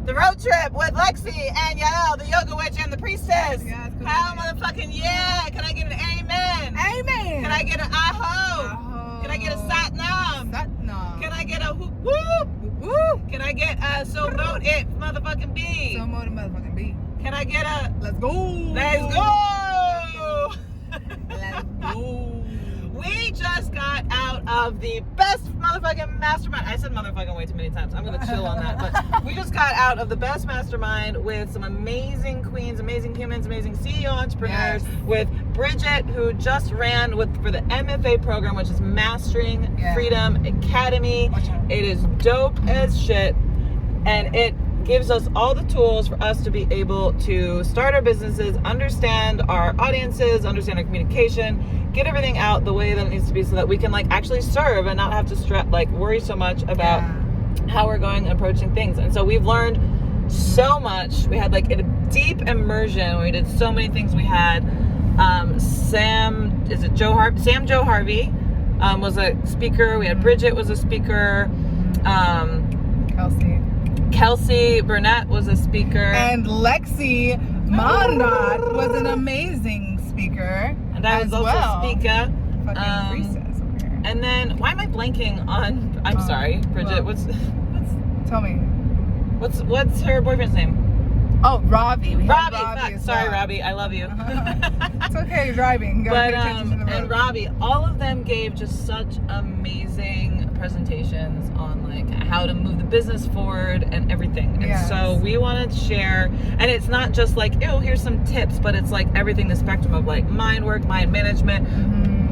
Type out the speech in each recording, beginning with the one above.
The road trip with Lexi and Yael, the yoga witch and the priestess. Yeah, How motherfucking yeah. Can I get an amen? Amen. Can I get an aho? Aho. Can I get a satnam? Satnam. Can I get a whoop whoop? Woo. Can I get a so mote it motherfucking B? So more than motherfucking B. Can I get a Let's go. let's go? Let's go. We just got out of the best motherfucking mastermind. I said motherfucking way too many times. I'm gonna chill on that. But we just got out of the best mastermind with some amazing queens, amazing humans, amazing CEO entrepreneurs. Yes. With Bridget, who just ran for the MFA program, which is Mastering Freedom Academy. Watch out. It is dope as shit, and it gives us all the tools for us to be able to start our businesses, understand our audiences, understand our communication, get everything out the way that it needs to be so that we can like actually serve and not have to worry so much about how we're going and approaching things. And so we've learned so much. We had like a deep immersion. We did so many things. We had Sam Joe Harvey was a speaker. We had Bridget was a speaker. Kelsey Burnett was a speaker. And Lexi Mondat was an amazing speaker. And I was also a speaker. Fucking priestess over here. And then, why am I blanking on, I'm sorry, Bridget, well, what's tell me. What's her boyfriend's name? Oh, Robbie. Robbie, sorry, Robbie, I love you. It's okay, you're driving. But, and Robbie, all of them gave just such amazing presentations on like how to move the business forward and everything. And so we wanted to share, and it's not just like, oh, here's some tips, but it's like everything, the spectrum of like mind work, mind management,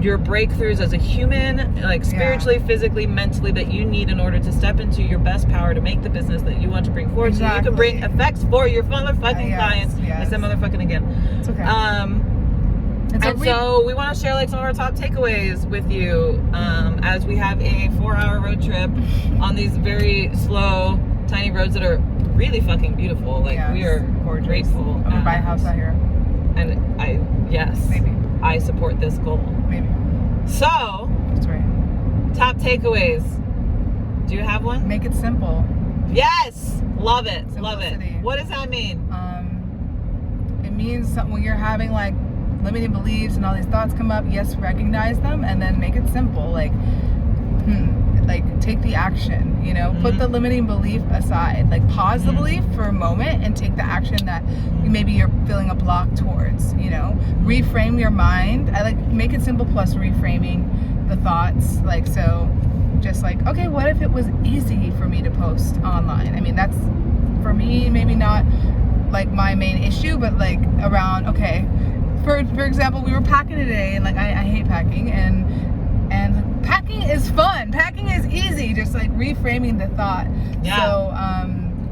your breakthroughs as a human, like spiritually, physically, mentally, that you need in order to step into your best power to make the business that you want to bring forward. So you can bring effects for your motherfucking clients. I said motherfucking again. It's okay. So we want to share like some of our top takeaways with you as we have a 4-hour road trip on these very slow, tiny roads that are really fucking beautiful. Like we are gorgeous. Grateful. I'm gonna buy a house out here. And maybe I support this goal. Maybe. So That's right. Top takeaways. Do you have one? Make it simple. Yes, love it. Simplicity. Love it. What does that mean? It means when you're having like limiting beliefs and all these thoughts come up, yes, recognize them and then make it simple. Like take the action, put the limiting belief aside, like pause the belief for a moment and take the action that maybe you're feeling a block towards, reframe your mind. I like make it simple plus reframing the thoughts. Like, so just like, okay, what if it was easy for me to post online? I mean, that's for me, maybe not like my main issue, but like around, okay, for example, we were packing today, and like I hate packing, and packing is fun. Packing is easy. Just like reframing the thought. Yeah. So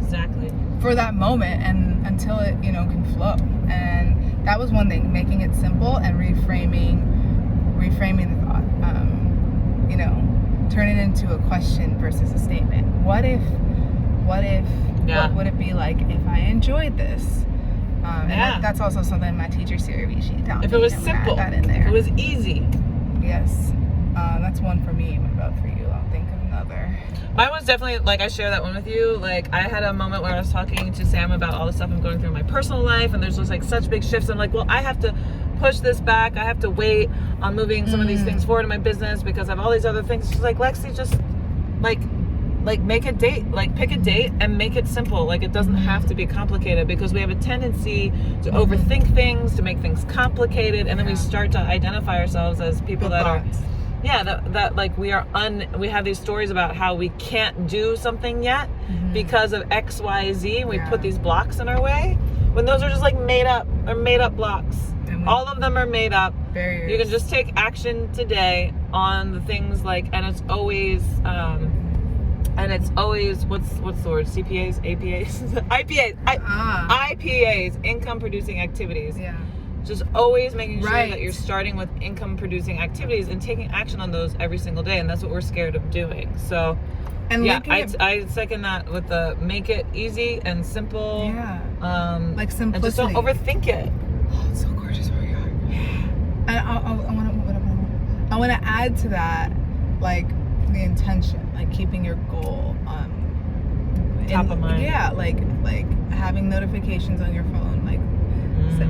exactly. For that moment, and until it can flow. And that was one thing, making it simple and reframing the thought. Turn it into a question versus a statement. What if? What would it be like if I enjoyed this? And that's also something my teacher Sarah Vichy taught me. If it was simple, that in there. If it was easy. Yes, that's one for me. What about for you? I'll think of another. Mine was definitely like I share that one with you. Like I had a moment where I was talking to Sam about all the stuff I'm going through in my personal life, and there's just like such big shifts. I'm like, well, I have to push this back. I have to wait on moving some of these things forward in my business because I have all these other things. She's like, Lexi, just like make a date, like pick a date and make it simple. Like it doesn't have to be complicated, because we have a tendency to overthink things, to make things complicated, and then we start to identify ourselves as people that are that like we have these stories about how we can't do something yet because of XYZ, and we put these blocks in our way when those are just like made up blocks. All of them are made up. Barriers. You can just take action today on the things like, and it's always what's the word? CPAs, APAs, IPAs, income producing activities. Yeah. Just always making sure that you're starting with income producing activities and taking action on those every single day, and that's what we're scared of doing. So I second that with the make it easy and simple. Yeah. Like simplicity. And just don't overthink it. Oh, it's so gorgeous where we are. And I want to add to that, like the intention, like keeping your goal top of mind. Yeah, like having notifications on your phone. Like,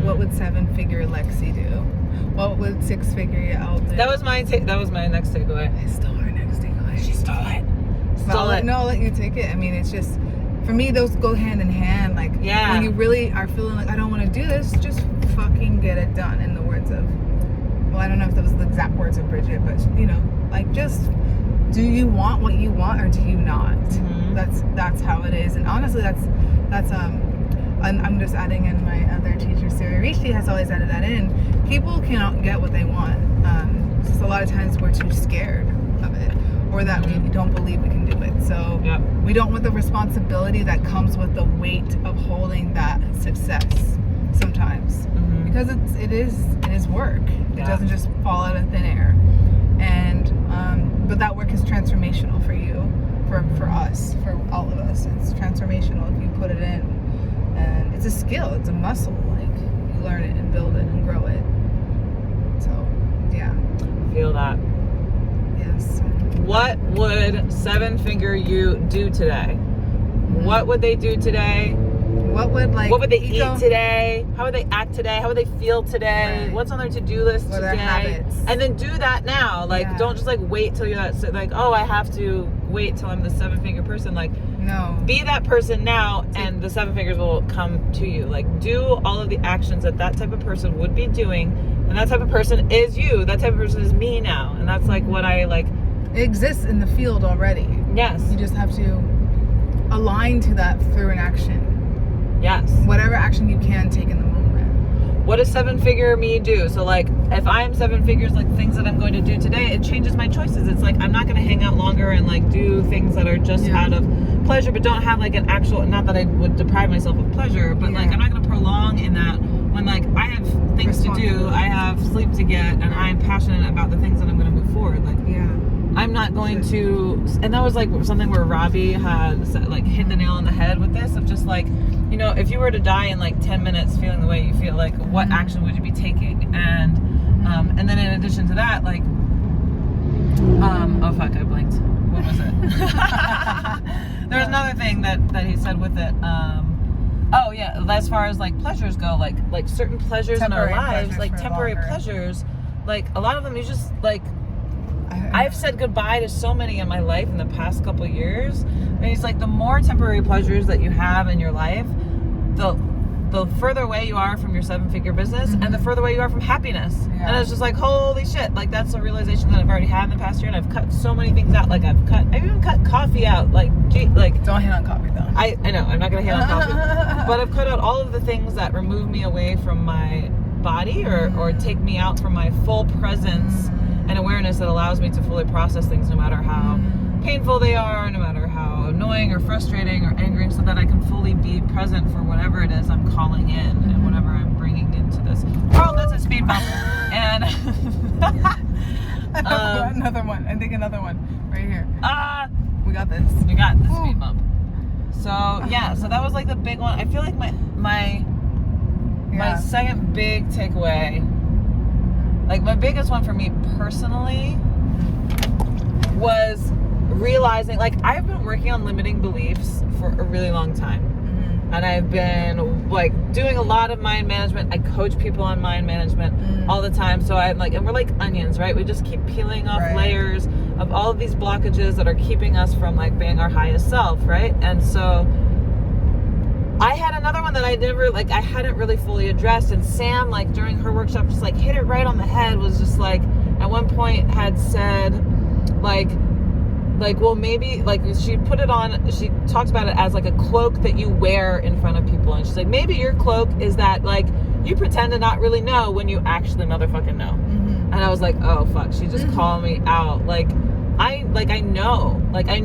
what would 7-figure Lexi do? What would 6-figure Al do? That was my next takeaway. I stole her next takeaway. She stole it. No, I'll let you take it. I mean, it's just, for me, those go hand in hand. Like, when you really are feeling like, I don't want to do this, just fucking get it done. In the words of, well, I don't know if that was the exact words of Bridget, but, you know, like, just, do you want what you want or do you not? That's how it is. And honestly, that's I'm just adding in my other teacher, Sarah Rishi, has always added that in. People cannot get what they want. Just a lot of times we're too scared of it, or that we don't believe we can do it. So we don't want the responsibility that comes with the weight of holding that success sometimes, because it is work. It doesn't just fall out of thin air. And but that work is transformational for you, for us, for all of us. It's transformational if you put it in. And it's a skill, it's a muscle. Like, you learn it and build it and grow it. So, yeah. Feel that. Yes. What would 7-figure you do today? What would they do today? What would they eat today? How would they act today? How would they feel today? Right. What's on their to-do list today? Their habits. And then do that now. Like, don't just like wait till you're that, like, oh, I have to wait till I'm the 7-figure person. Like, no. Be that person now, and the 7 figures will come to you. Like, do all of the actions that type of person would be doing, and that type of person is you. That type of person is me now, and that's like what I like. It exists in the field already. Yes. You just have to align to that through an action. Yes. Whatever action you can take in the moment. What does 7-figure me do? So like, if I'm 7 figures, like things that I'm going to do today, it changes my choices. It's like, I'm not going to hang out longer and like do things that are just out of pleasure, but don't have like an actual, not that I would deprive myself of pleasure, but like, I'm not going to prolong in that when like I have things to do, I have sleep to get, and I'm passionate about the things that I'm going to move forward. Like, I'm not going to, and that was like something where Robbie had said, like hit the nail on the head with this of just like, you know, if you were to die in like 10 minutes feeling the way you feel, like what action would you be taking? And then in addition to that, like, oh fuck, I blinked. What was it? There was another thing that he said with it. Oh yeah, as far as like pleasures go, like certain pleasures in our lives, like temporary pleasures, like a lot of them you just like, I've said goodbye to so many in my life in the past couple of years. And it's like the more temporary pleasures that you have in your life, the further away you are from your 7-figure business, and the further away you are from happiness. And it's just like, holy shit, like that's a realization that I've already had in the past year, and I've cut so many things out. Like I've even cut coffee out. Like don't hit on coffee though. I know I'm not gonna hit on coffee, but I've cut out all of the things that remove me away from my body or take me out from my full presence and awareness that allows me to fully process things, no matter how painful they are, no matter how annoying or frustrating or angering, so that I can fully be present for whatever it is I'm calling in and whatever I'm bringing into this world. That's a speed bump. And another one. I think another one right here. We got this. We got the speed bump. So yeah, so that was like the big one. I feel like my second big takeaway, like my biggest one for me personally, was realizing, like, I've been working on limiting beliefs for a really long time. And I've been like doing a lot of mind management. I coach people on mind management all the time. So I'm like, and we're like onions, right? We just keep peeling off layers of all of these blockages that are keeping us from like being our highest self, right? And so I had another one that I hadn't really fully addressed. And Sam, like during her workshop, just like hit it right on the head. Was just like, at one point had said, like, well, maybe, like, she put it on, she talks about it as like a cloak that you wear in front of people. And she's like, maybe your cloak is that, like, you pretend to not really know when you actually motherfucking know. And I was like, oh fuck, she just called me out. I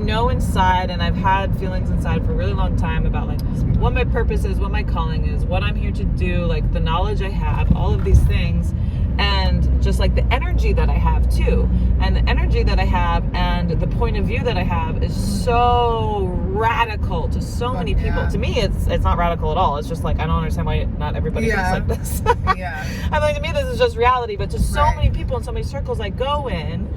know inside, and I've had feelings inside for a really long time about like what my purpose is, what my calling is, what I'm here to do, like the knowledge I have, all of these things. And just like the energy that I have too, and the energy that I have and the point of view that I have is so radical to so many people. To me, it's not radical at all. It's just like, I don't understand why not everybody thinks like this. I'm like, to me, this is just reality. But to so many people in so many circles I go in,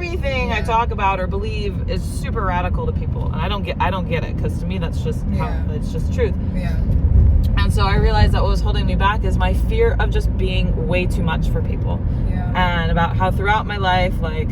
everything I talk about or believe is super radical to people, and I don't get it, because to me that's just it's just truth. Yeah. And so I realized that what was holding me back is my fear of just being way too much for people. Yeah. And about how throughout my life, like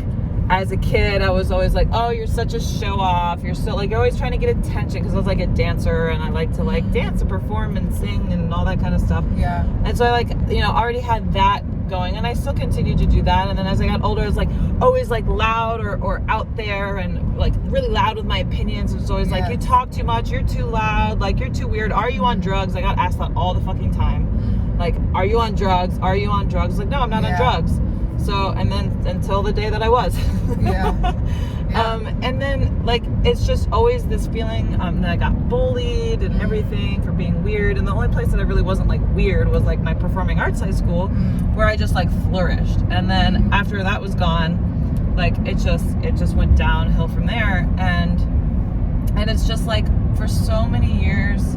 as a kid, I was always like, oh, you're such a show off. You're so like, you're always trying to get attention, because I was like a dancer and I like to like dance and perform and sing and all that kind of stuff. Yeah. And so I like, already had that going, and I still continue to do that. And then as I got older, I was like always like loud or out there and like really loud with my opinions. It's always like, you talk too much, you're too loud, like you're too weird, are you on drugs? I got asked that all the fucking time, like, are you on drugs, like, no, I'm not on drugs. So, and then until the day that I was. And then like it's just always this feeling that I got bullied and everything for being weird, and the only place that I really wasn't like weird was like my performing arts high school, where I just like flourished. And then after that was gone, like it just went downhill from there. And it's just like for so many years,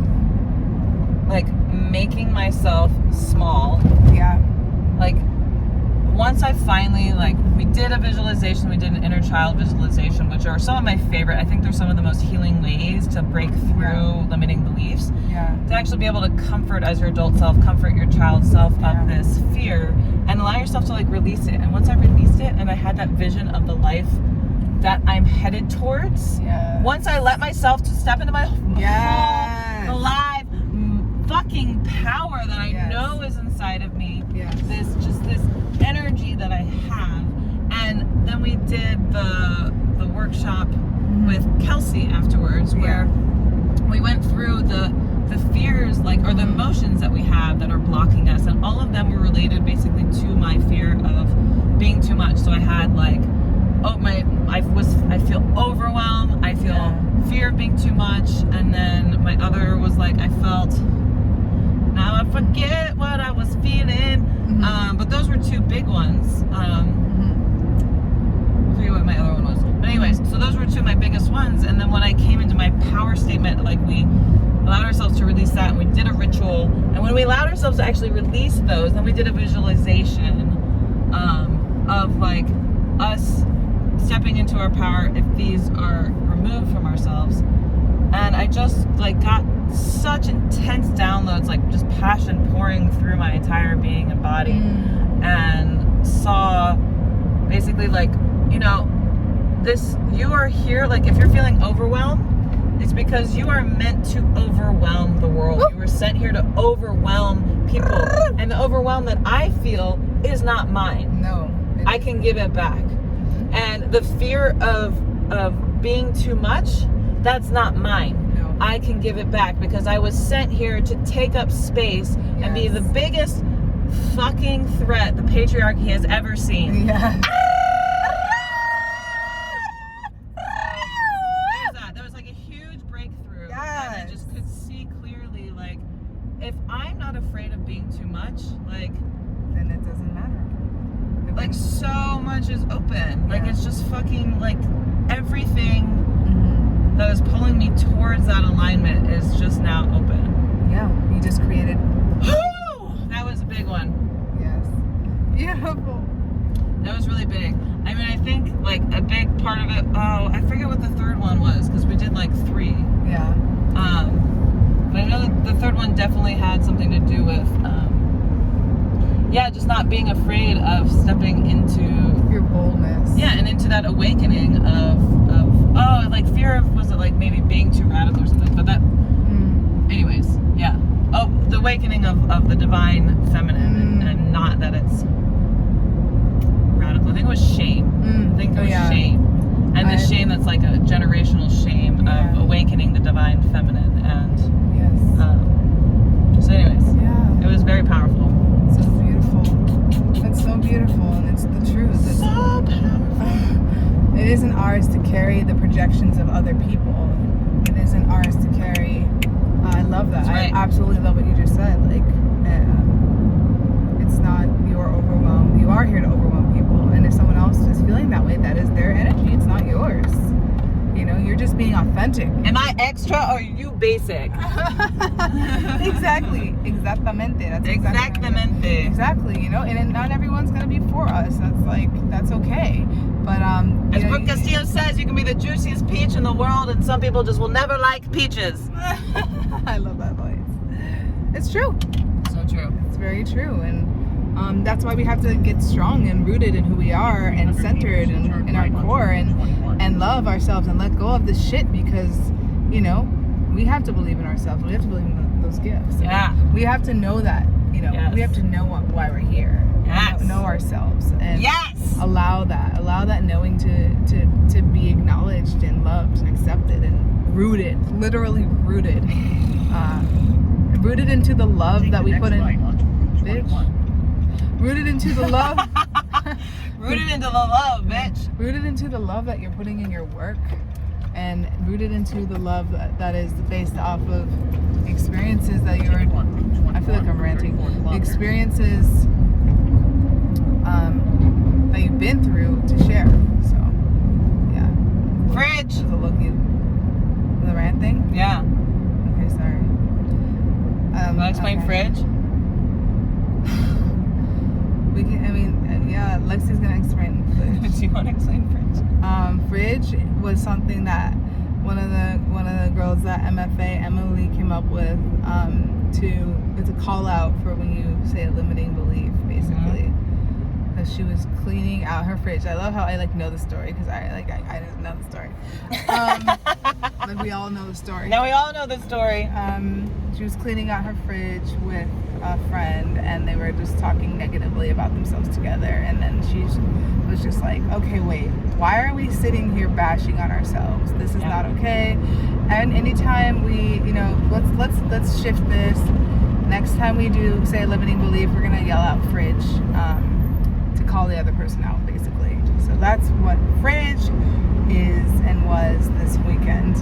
like making myself small. Like once I finally, like, we did a visualization, we did an inner child visualization, which are some of my favorite. I think they're some of the most healing ways to break through limiting beliefs. To actually be able to comfort as your adult self, comfort your child self of this fear, and allow yourself to like release it. And once I released it and I had that vision of the life that I'm headed towards, once I let myself to step into my alive fucking power that I know is inside of me, this energy that I have. And then we did the workshop with Kelsey afterwards, where we went through the fears, like, or the emotions that we have that are blocking us, and all of them were related basically to my fear of being too much. So I had like, I feel overwhelmed, I feel fear of being too much, and then my other was like, I felt, now I forget what I was feeling. But those were two big ones. I forget what my other one was. But anyways, so those were two of my biggest ones. And then when I came into my power statement, like we allowed ourselves to release that, and we did a ritual. And when we allowed ourselves to actually release those, then we did a visualization of like us stepping into our power if these are removed from ourselves. And I just like got such intense downloads, like just passion pouring through my entire being and body, and saw basically like, this, you are here, like if you're feeling overwhelmed, it's because you are meant to overwhelm the world. You were sent here to overwhelm people, and the overwhelm that I feel is not mine. I can give it back. And the fear of being too much, that's not mine. I can give it back, because I was sent here to take up space and be the biggest fucking threat the patriarchy has ever seen. There was like a huge breakthrough, and I just could see clearly, like, if I'm not afraid of being too much, like, then it doesn't matter. Like so much is open. Like it's just fucking like everything that is pulling me towards that alignment is just now open. You just created. That was a big one. Beautiful. That was really big. I mean, I think like a big part of it, I forget what the third one was, because we did like 3. But I know that the third one definitely had something to do with just not being afraid of stepping into your boldness. And into that awakening of like fear of, was it like maybe being too radical or something? But that anyways, the awakening of the divine feminine, and not that it's radical. I think it was shame. I think it was shame. And the shame that's like a generational shame of awakening the divine feminine. And so anyways, it was very powerful. So beautiful. That's so beautiful, and it's the truth. It's so powerful. It isn't ours to carry the projections of other people. It isn't ours to carry. I love that. I absolutely love what you just said. Like, it's not your overwhelm. You are here to overwhelm people, and if someone else is feeling that way, that is their energy. It's not yours. You're just being authentic. Am I extra or are you basic? Exactly. Exactamente. That's exactamente. Exactly. And not everyone's gonna be for us. That's okay. But as Brooke Castillo says, you can be the juiciest peach in the world, and some people just will never like peaches. I love that voice. It's true. So true. It's very true, and that's why we have to get strong and rooted in who we are, and centered in our core, and love ourselves, and let go of this shit, because we have to believe in ourselves. We have to believe in those gifts. Yeah. We have to know that. Yes. We have to know why we're here. Yes. Know ourselves, and yes. allow that knowing to be acknowledged and loved and accepted and rooted, literally rooted, rooted into the love that we put in. Bitch. Rooted into the love. Rooted into the love, bitch. Rooted into the love that you're putting in your work, and rooted into the love that is based off of experiences that you're. I feel like I'm ranting. The experiences that you've been through to share. So, yeah. Fridge. There's a look you. The rant thing? Yeah. Okay, sorry. Want to explain fridge? Yeah, Lexi's gonna explain fridge. Do you want to explain fridge? Fridge was something that one of the girls at MFA, Emily, came up with. It's a call out for when you say a limiting belief, basically. Because she was cleaning out her fridge. I love how I know the story, because I didn't know the story. But we all know the story. Now we all know the story. She was cleaning out her fridge with a friend, and they were just talking negatively about themselves together. And then she was just like, okay, wait, why are we sitting here bashing on ourselves? This is not okay. And anytime we, let's shift this. Next time we do say a limiting belief, we're gonna yell out fridge to call the other person out, basically. So that's what fridge is and was this weekend.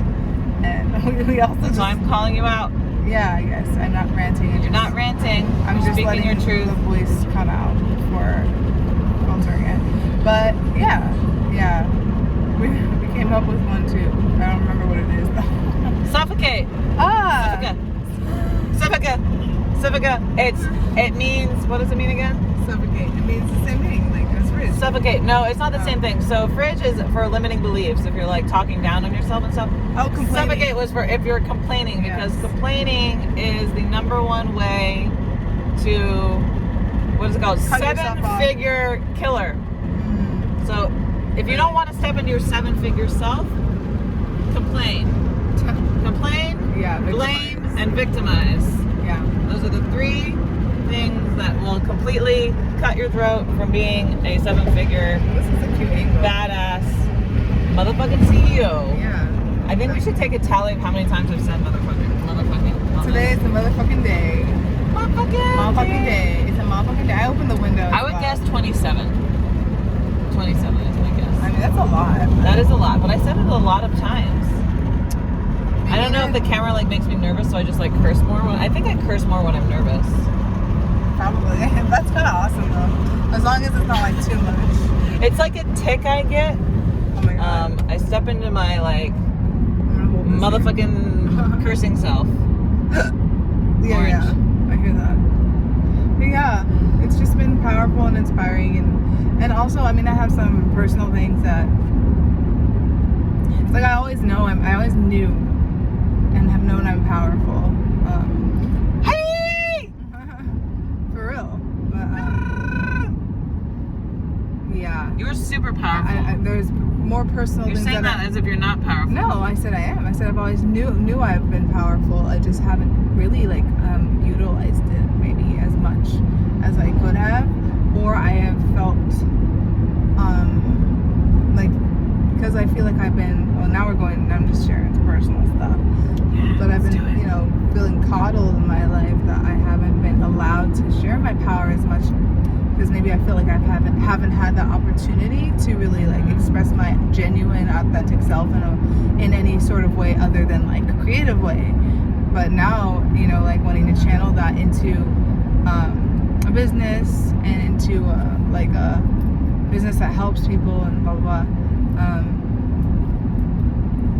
And we also So I'm calling you out. Yeah, I guess. I'm not ranting. You're not ranting. I'm just speaking letting your truth. The voice come out before filtering it. But yeah. We came up with one too. I don't remember what it is though. Suffocate. Suffocate. It means, what does it mean again? Suffocate. It means the same thing, like as fridge. Suffocate. No, it's not the same thing. So fridge is for limiting beliefs. If you're talking down on yourself and stuff. Oh, complaining. Suffocate was for if you're complaining, because complaining is the number one way to, what is it called? Cut yourself off. 7-figure killer. So if you don't want to step into your 7-figure self, complain. Complain, blame, and victimize. Yeah. Those are the 3 things that will completely cut your throat from being a 7-figure, This is a cute angle. badass motherfucking CEO. Yeah. I think we should take a tally of how many times I've said motherfucking. Today is the motherfucking day. Motherfucking day. It's a motherfucking day. I opened the window. I would guess 27. 27 is my guess. I mean, that's a lot. That is a lot, but I said it a lot of times. I don't know if the camera makes me nervous, so I just curse more. I think I curse more when I'm nervous. Probably. That's kind of awesome though. As long as it's not too much. It's like a tick I get. Oh my god. I step into my motherfucking cursing self. Yeah, I hear that. But yeah, it's just been powerful and inspiring, and also, I have some personal things that it's I always knew and have known I'm powerful. Hey! For real. But, yeah. You're super powerful. There's more personal You're things saying that as if you're not powerful. No, I said I am. I said I've always knew I've been powerful. I just haven't really utilized it maybe as much as I could have, or I have felt because I feel like I've been. Well, now I'm just sharing personal stuff. Yeah, But I've been feeling coddled in my life, that I haven't been allowed to share my power as much, because maybe I feel like I haven't had that opportunity to really express my genuine, authentic self in any sort of way other than a creative way. But now, wanting to channel that into a business and into a business that helps people and blah blah blah.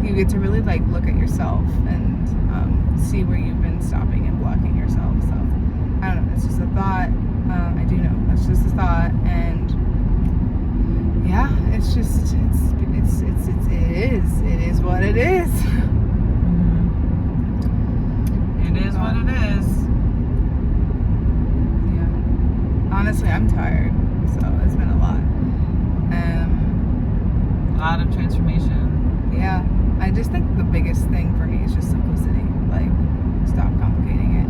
You get to really look at yourself and see where you've been stopping and blocking yourself. So I don't know. It's just a thought. I do know that's just a thought, and yeah, it's just is what it is. Yeah. Honestly, I'm tired, so it's been a lot. A lot of transformation. Yeah. I just think the biggest thing for me is just simplicity. Like, stop complicating it.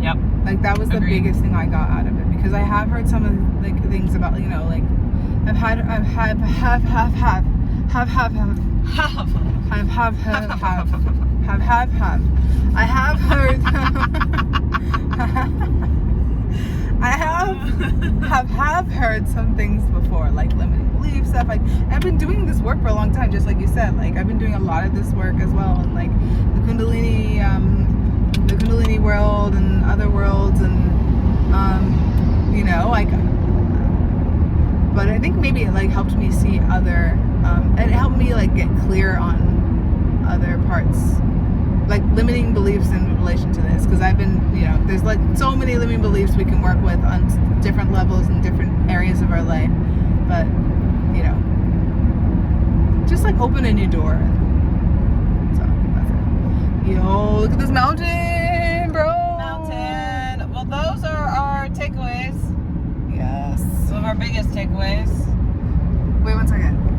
Yep. Like, that was the Agreed. biggest thing I got out of it, because I have heard some of the, like, things about, you know, like I have heard I have heard some things before, like limiting belief stuff. Like, I've been doing this work for a long time, just like you said. Like, I've been doing a lot of this work as well, and like the Kundalini world and other worlds, and you know, like. But I think maybe it like helped me see other. It helped me like get clear on other parts, like limiting beliefs in relation to this, because I've been, you know, there's like so many limiting beliefs we can work with on different levels in different areas of our life, but you know, just like open a new door. So that's it. Yo, look at this mountain, bro. Mountain. Well, those are our takeaways. Yes. Some of our biggest takeaways.